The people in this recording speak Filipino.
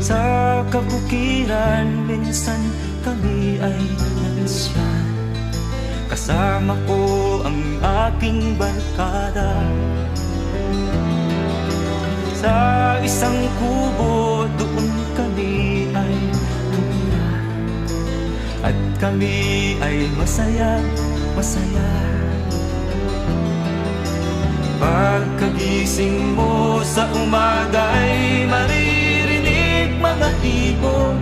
Sa kabukiran, minsan kami ay nansyan. Kasama ko ang aking barkada. Sa isang kubo, doon kami ay tumira. At kami ay masaya, masaya. Pagkagising mo sa umaga'y maririnig mga ibon